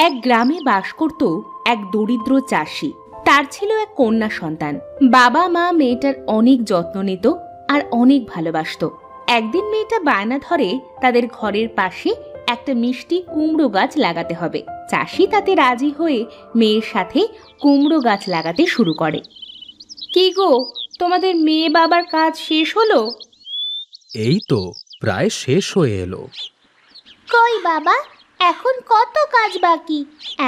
এক গ্রামে বাস করত এক দরিদ্র চাষি। তার ছিল এক কন্যা সন্তান। বাবা মা মেয়েটার অনেক যত্ন নিত আর অনেক ভালোবাসতো। একদিন মেয়েটা বায়না ধরে তাদের ঘরের পাশে একটা মিষ্টি কুমড়ো গাছ লাগাতে হবে। চাষি তাতে রাজি হয়ে মেয়ের সাথে কুমড়ো গাছ লাগাতে শুরু করে। কি গো, তোমাদের মেয়ে বাবার কাজ শেষ হলো? এই তো প্রায় শেষ হয়ে এলো। কই বাবা, এখন কত কাজ বাকি?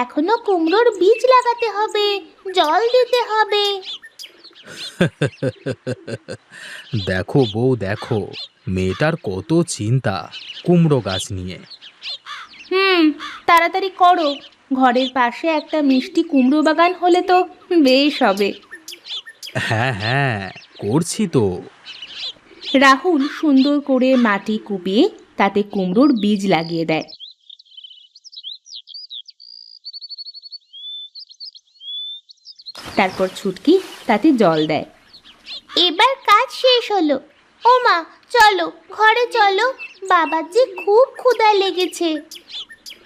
এখনো কুমড়োর বীজ লাগাতে হবে, জল দিতে হবে। দেখো বউ, দেখো মেয়েটার কত চিন্তা কুমড়ো গাছ নিয়ে। তাড়াতাড়ি করো, ঘরের পাশে একটা মিষ্টি কুমড়ো বাগান হলে তো বেশ হবে। হ্যাঁ হ্যাঁ, করছি তো। রাহুল সুন্দর করে মাটি কুপিয়ে তাতে কুমড়োর বীজ লাগিয়ে দেয়। তারপর ছুটকি তাতে জল দেয়। এবার কাজ শেষ হলো। ও মা, চলো ঘরে চলো, বাবার যে খুব ক্ষুধা লেগেছে।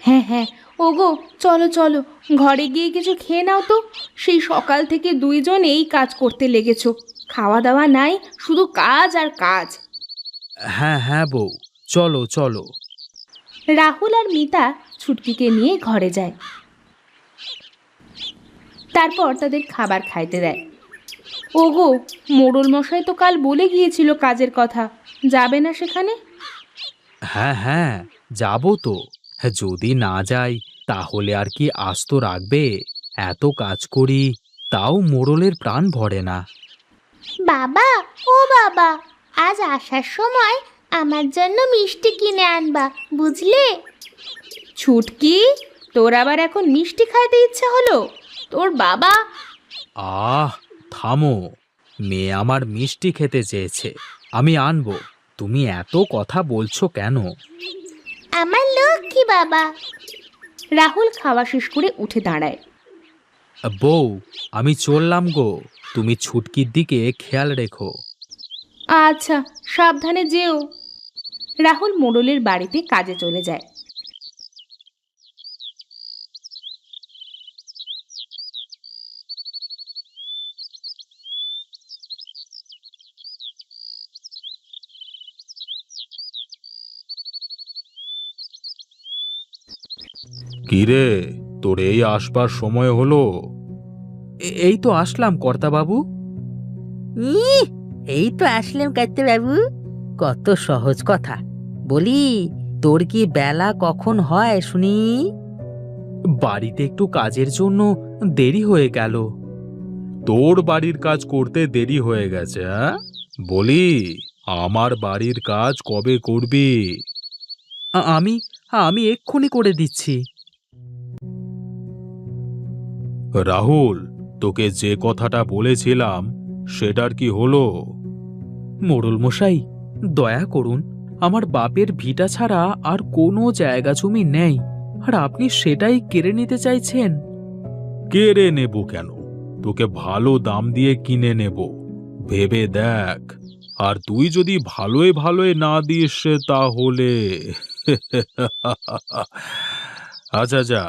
হ্যাঁ হ্যাঁ, ওগো চলো চলো, ঘরে গিয়ে কিছু খেয়ে নাও তো। সেই সকাল থেকে দুইজন এই কাজ করতে লেগেছো, খাওয়া দাওয়া নাই, শুধু কাজ আর কাজ। হ্যাঁ হ্যাঁ বউ, চলো চলো। রাহুল আর মিতা ছুটকিকে নিয়ে ঘরে যায়। তারপর তাদের খাবার খাইতে দেয়। ওগো, মোড়ল মশাই তো কাল বলে গিয়েছিল কাজের কথা, যাবে না সেখানে? হ্যাঁ হ্যাঁ, যাবো তো। যদি না যাই তাহলে আর কি আস্ত রাখবে? এত কাজ করি, তাও মোড়লের প্রাণ ভরে না। বাবা, ও বাবা, আজ আসার সময় আমার জন্য মিষ্টি কিনে আনবা, বুঝলে? ছুটকি, তোর আবার এখন মিষ্টি খাইতে ইচ্ছে হলো? তোর বাবা... আহ, থামো। মেয়ে আমার মিষ্টি খেতে চেয়েছে, আমি আনবো। তুমি এত কথা বলছো কেন? আমার লক্ষ্মী বাবা। রাহুল খাওয়া শেষ করে উঠে দাঁড়ায়। বউ, আমি চললাম গো, তুমি ছুটকির দিকে খেয়াল রেখো। আচ্ছা, সাবধানে যেও। রাহুল মোড়লের বাড়িতে কাজে চলে যায়। কিরে, তোর এই আসবার সময় হলো? এই তো আসলাম কর্তাবাবু। এই তো আসলাম কাইতে বাবু। কত সহজ কথা। বলি, তোর কি বেলা কখন হয় শুনি? বাড়িতে একটু কাজের জন্য দেরি হয়ে গেল। তোর বাড়ির কাজ করতে দেরি হয়ে গেছে? বলি, আমার বাড়ির কাজ কবে করবি? আমি আমি এক্ষুনি করে দিচ্ছি। রাহুল, তোকে যে কথাটা বলেছিলাম সেটার কি হলো? মোড়ল মশাই, দয়া করুন, আমার বাপের ভিটা ছাড়া আর কোনো জায়গা জমি নেই, আর আপনি সেটাই কেড়ে নিতে চাইছেন। কেড়ে নেব কেন? তোকে ভালো দাম দিয়ে কিনে নেব, ভেবে দেখ। আর তুই যদি ভালোই ভালোই না দিস তাহলে... আচ্ছা যা,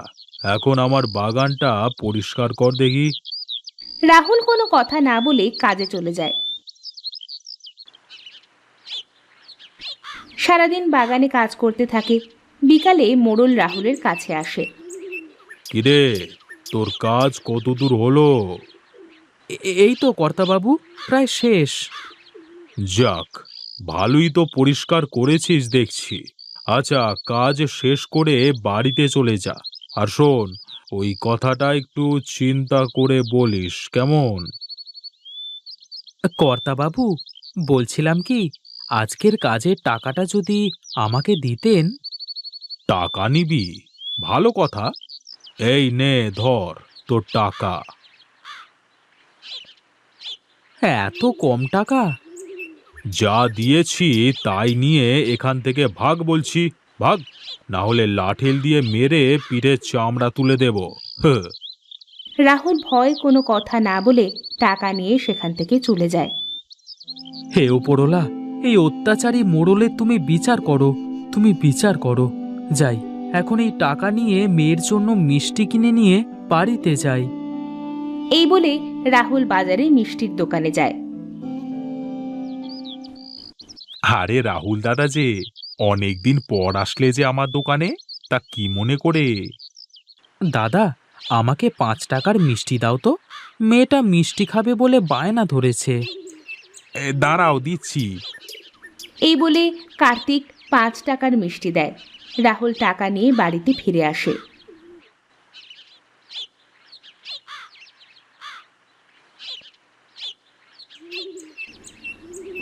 এখন আমার বাগানটা পরিষ্কার কর দেখি। রাহুল কোনো কথা না বলে কাজে চলে যায়। সারাদিন বাগানে কাজ করতে থাকে। বিকালে মোড়ল রাহুলের কাছে আসে। কিরে, তোর কাজ কতদূর হলো? এই তো কর্তাবাবু, প্রায় শেষ। যাক, ভালোই তো পরিষ্কার করেছিস দেখছি। আচ্ছা, কাজ শেষ করে বাড়িতে চলে যা। আর শোন, ওই কথাটা একটু চিন্তা করে বলিস, কেমন? কর্তাবাবু, বলছিলাম কি, আজকের কাজের টাকাটা যদি আমাকে দিতেন। টাকা নিবি? ভালো কথা। এই নে, ধর তোর টাকা। এত কম টাকা? যা দিয়েছি তাই নিয়ে এখান থেকে ভাগ বলছি, ভাগ, না হলে লাঠিল দিয়ে মেরে পিঠে চামড়া তুলে দেব। রাহুল ভয় কোনো কথা না বলে টাকা নিয়ে সেখান থেকে চলে যায়। হে ওপরওয়ালা, এই অত্যাচারী মোড়লের তুমি বিচার করো, তুমি বিচার করো। যাই, এখন এই টাকা নিয়ে মেয়ের জন্য মিষ্টি কিনে নিয়ে বাড়িতে যাই। এই বলে রাহুল বাজারে মিষ্টির দোকানে যায়। আরে রাহুল দাদা যে, অনেকদিন পর আসলে যে আমার দোকানে, তা কি মনে করে? দাদা, আমাকে 5 টাকার মিষ্টি দাও তো, মেয়েটা মিষ্টি খাবে বলে বায়না ধরেছে। দাঁড়াও, দিচ্ছি। এই বলে কার্তিক 5 টাকার মিষ্টি দেয়। রাহুল টাকা নিয়ে বাড়িতে ফিরে আসে।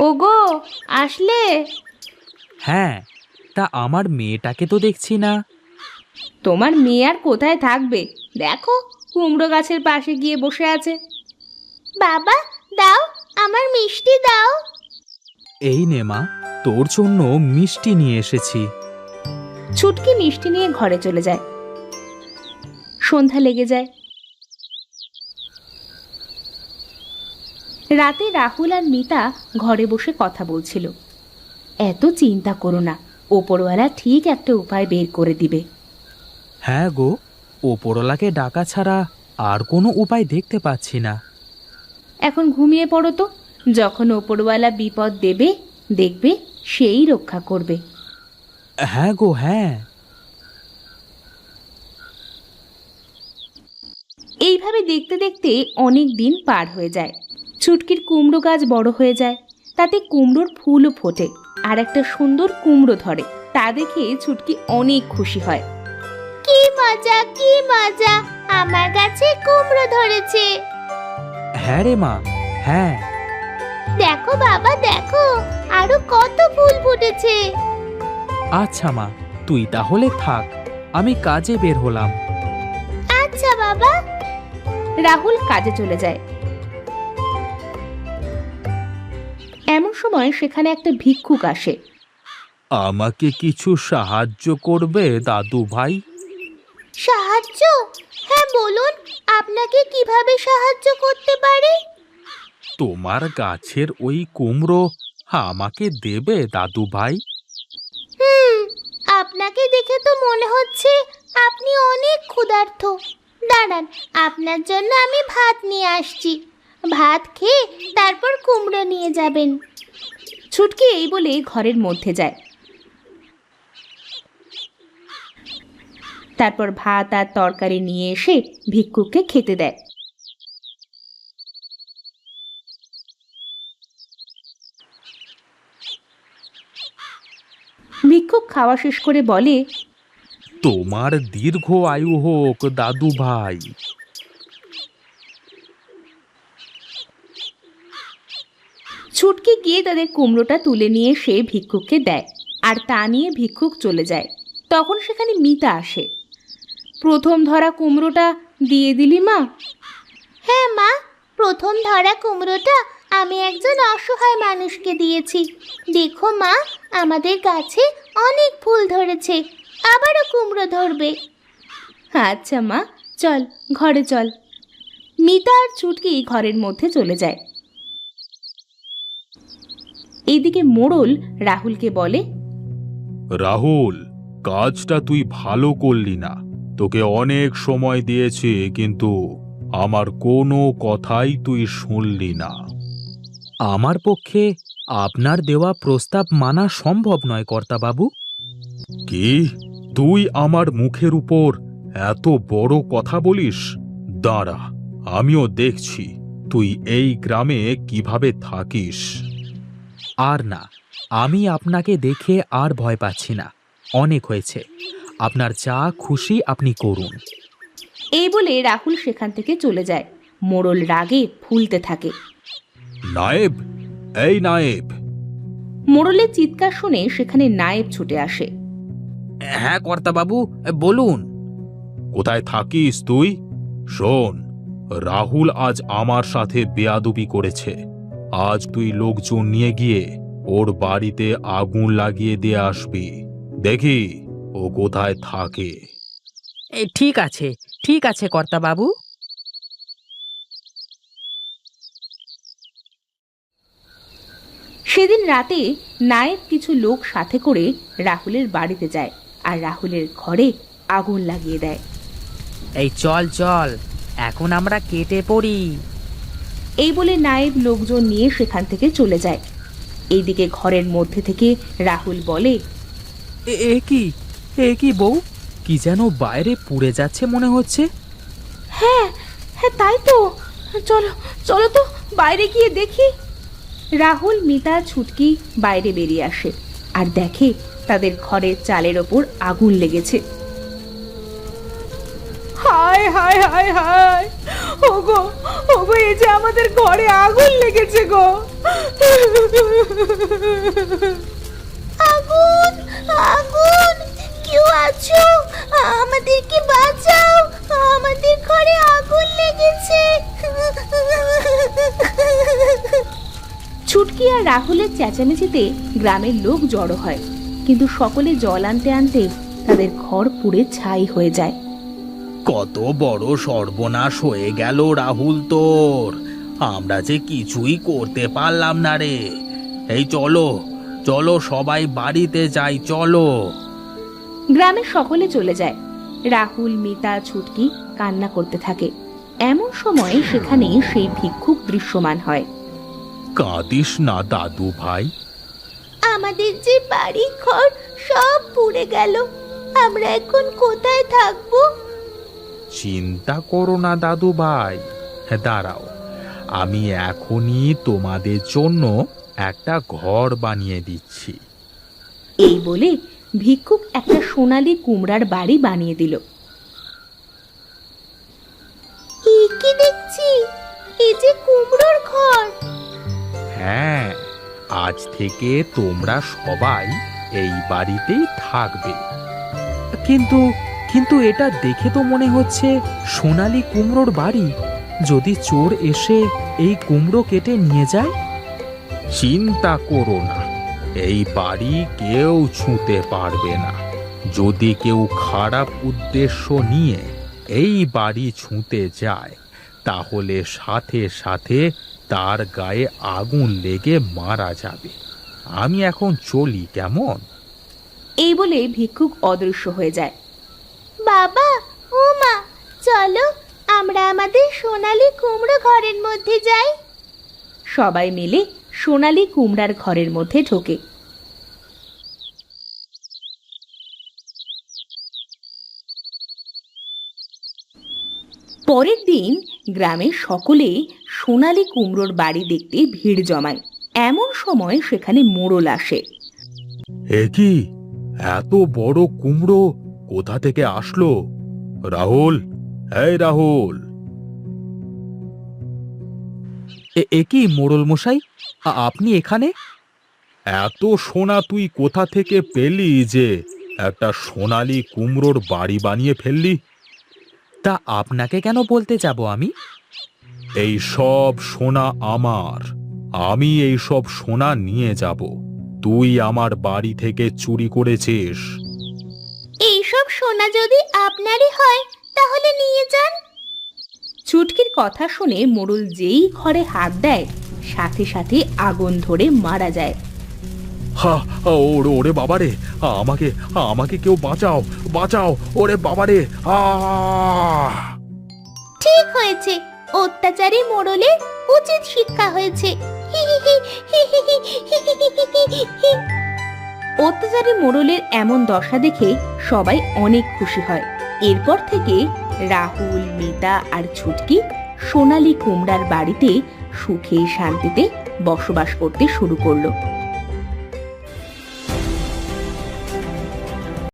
ওগো, আসলে? হ্যাঁ, তা আমার মেয়েটাকে তো দেখছি না। তোমার মেয়ে আর কোথায় থাকবে, দেখো কুমড়ো গাছের পাশে গিয়ে বসে আছে। বাবা, দাও, আমার মিষ্টি দাও। এই নে মা, তোর জন্য মিষ্টি নিয়ে এসেছি। ছুটকি মিষ্টি নিয়ে ঘরে চলে যায়। সন্ধ্যা লেগে যায়। রাতে রাহুল আর মিতা ঘরে বসে কথা বলছিল। এত চিন্তা করো না, ওপরওয়ালা ঠিক একটা উপায় বের করে দিবে। হ্যাঁ গো, ওপরওয়ালাকে ডাকা ছাড়া আর কোনো উপায় দেখতে পাচ্ছি না। এখন ঘুমিয়ে পড়ো তো, যখন ওপরওয়ালা বিপদ দেবে দেখবে সেই রক্ষা করবে। হ্যাঁ গো, হ্যাঁ। এইভাবে দেখতে দেখতে অনেক দিন পার হয়ে যায়। ছুটকির কুমড়ো গাছ বড় হয়ে যায়, তাতে কুমড়োর ফুলও ফোটে আর একটা সুন্দর কুমড়ো ধরে। তা দেখে ছুটকি অনেক খুশি হয়। কি মজা, কি মজা, আমার গাছে কুমড়ো ধরেছে। হ্যাঁ রে মা, হ্যাঁ। দেখো বাবা, দেখো আরো কত ফুল ফুটেছে। আচ্ছা মা, তুই তাহলে থাক, আমি কাজে বের হলাম। আচ্ছা বাবা। রাহুল কাজে চলে যায়। এমন সময় সেখানে একটা ভিক্ষুক আসে। আমাকে কিছু সাহায্য করবে দাদু ভাই? সাহায্য? হ্যাঁ বলুন, আপনাকে কিভাবে সাহায্য করতে পারি? তোমার গাছের ওই কুমড়ো আমাকে দেবে দাদু ভাই? আপনাকে দেখে তো মনে হচ্ছে আপনি অনেক ক্ষুধার্ত। দাঁড়ান, আপনার জন্য আমি ভাত নিয়ে আসছি। ভাত খেয়ে তারপর কুমড়ো নিয়ে যাবেন। ছুটকি এই বলে ঘরের মধ্যে যায়। তারপর ভাত আর তরকারি নিয়ে এসে ভিক্ষুককে খেতে দেয়। ভিক্ষুক খাওয়া শেষ করে বলে, তোমার দীর্ঘ আয়ু হোক দাদু ভাই। ছুটকি গিয়ে তাদের কুমড়োটা তুলে নিয়ে সে ভিক্ষুককে দেয়, আর তা নিয়ে ভিক্ষুক চলে যায়। তখন সেখানে মিতা আসে। প্রথম ধরা কুমড়োটা দিয়ে দিলি মা? হ্যাঁ মা, প্রথম ধরা কুমড়োটা আমি একজন অসহায় মানুষকে দিয়েছি। দেখো মা, আমাদের গাছে অনেক ফুল ধরেছে, আবারও কুমড়ো ধরবে। আচ্ছা মা, চল ঘরে চল। মিতা আর ছুটকি ঘরের মধ্যে চলে যায়। এইদিকে মোড়ল রাহুলকে বলে, রাহুল, কাজটা তুই ভালো করলি না। তোকে অনেক সময় দিয়েছি, কিন্তু আমার কোনো কথাই তুই শুনলি না। আমার পক্ষে আপনার দেওয়া প্রস্তাব মানা সম্ভব নয় কর্তাবাবু। কি? তুই আমার মুখের উপর এত বড় কথা বলিস? দাঁড়া, আমিও দেখছি তুই এই গ্রামে কিভাবে থাকিস। আর না, আমি আপনাকে দেখে আর ভয় পাচ্ছি না। অনেক হয়েছে, আপনার যা খুশি আপনি করুন। এই বলে রাহুল সেখান থেকে চলে যায়। মোড়ল রাগে ফুলতে থাকে। নায়েব, এই নায়েব। মোড়লের চিৎকার শুনে সেখানে নায়েব ছুটে আসে। হ্যাঁ কর্তাবাবু, বলুন। কোথায় থাকিস তুই? শোন, রাহুল আজ আমার সাথে বেয়াদবি করেছে। আজ তুই লোকজন নিয়ে গিয়ে ওর বাড়িতে আগুন লাগিয়ে দিয়ে আসবি। দেখি ও কোথায় থাকে। ঠিক আছে, ঠিক আছে কর্তাবাবু। সেদিন রাতে নায়েব কিছু লোক সাথে করে রাহুলের বাড়িতে যায় আর রাহুলের ঘরে আগুন লাগিয়ে দেয়। এই চল চল, এখন আমরা কেটে পড়ি। এই বলে নায়েব লোকজন নিয়ে সেখান থেকে চলে যায়। এইদিকে ঘরের মধ্যে থেকে রাহুল বলে, এ কি বউ, কি যেন বাইরে পুড়ে যাচ্ছে মনে হচ্ছে। হ্যাঁ হ্যাঁ তাই তো, চলো চলো তো বাইরে গিয়ে দেখি। রাহুল, মিতা, ছুটকি বাইরে বেরিয়ে আসে আর দেখে তাদের ঘরের চালের ওপর আগুন লেগেছে। হায় হায় হায় হায়, ওগো ওগো, এই যে আমাদের ঘরে আগুন লেগেছে গো। আগুন আগুন, কেউ আছো? আমাদেরকে বাঁচাও, আমাদের ঘরে আগুন লেগেছে। ছুটকি আর রাহুলের চেঁচামেচিতে গ্রামের লোক জড়ো হয়, কিন্তু সকলে জল আনতে আনতে তাদের ঘর পুড়ে ছাই হয়ে যায়। কত বড় সর্বনাশ হয়ে গেল রাহুল তোর, আমরা যে কিছুই করতে পারলাম না রে। এই চলো চলো সবাই বাড়িতে যাই, চলো। গ্রামের সকলে চলে যায়। রাহুল, মিতা, ছুটকি কান্না করতে থাকে। এমন সময় সেখানে সেই ভিক্ষুক দৃশ্যমান হয়। কাঁদিস না দাদু ভাই, আমাদের যে বাড়ি ঘর সব পুড়ে গেল, আমরা এখন কোথায় থাকবো? চিন্তা করো না দাদু ভাই, দাঁড়াও, আমি এখনই তোমাদের জন্য একটা ঘর বানিয়ে দিচ্ছি। এই বলে ভিক্ষুক একটা সোনালী কুমড়ার বাড়ি বানিয়ে দিল। কি দেখছি, এই যে কুমড়োর ঘর। হ্যাঁ, আজ থেকে তোমরা সবাই এই বাড়িতেই থাকবে। কিন্তু কিন্তু এটা দেখে তো মনে হচ্ছে সোনালী কুমড়োর বাড়ি। যদি চোর এসে এই কুমড়ো কেটে নিয়ে যায়? চিন্তা করো না, এই বাড়ি কেউ ছুঁতে পারবে না। যদি কেউ খারাপ উদ্দেশ্য নিয়ে এই বাড়ি ছুঁতে যায়, তাহলে সাথে সাথে তার গায়ে আগুন লেগে মারা যাবে। আমি এখন চলি, কেমন? এই বলে ভিক্ষুক অদৃশ্য হয়ে যায়। বাবা ও মা, চলো আমরা আমাদের সোনালী কুমড়ো ঘরের মধ্যে যাই। সবাই মিলে সোনালী কুমড়ার ঘরের মধ্যে ঢোকে। পরের দিন গ্রামের সকলে সোনালী কুমড়োর বাড়ি দেখতে ভিড় জমায়। এমন সময় সেখানে মোড়ল আসে। এ কি, এত বড় কুমড়ো কোথা থেকে আসলো? রাহুল, এই রাহুল। এ কি মোড়ল মশাই, আপনি এখানে? এত সোনা তুই কোথা থেকে পেলি যে একটা সোনালী কুমড়োর বাড়ি বানিয়ে ফেললি? তা আপনাকে কেন বলতে যাব আমি? এই সব সোনা আমার, আমি এই সব সোনা নিয়ে যাব। তুই আমার বাড়ি থেকে চুরি করেছিস। এইসব সোনা যদি আপনারই হয় তাহলে নিয়ে যান। ছুটকির কথা শুনে মোড়ল যেই ঘরে হাত দেয়, সাথে সাথে আগুন ধরে মারা যায়। হা, ওরে ওরে বাবারে, আমাকে আমাকে কেউ বাঁচাও, বাঁচাও, ওরে বাবারে। ঠিক হয়েছে, অত্যাচারী মোড়লের উচিত শিক্ষা হয়েছে। অত্যাচারী মোড়লের এমন দশা দেখে সবাই অনেক খুশি হয়। এরপর থেকে রাহুল, মিতা আর ছুটকি সোনালী কুমড়ার বাড়িতে সুখে শান্তিতে বসবাস করতে শুরু করলো।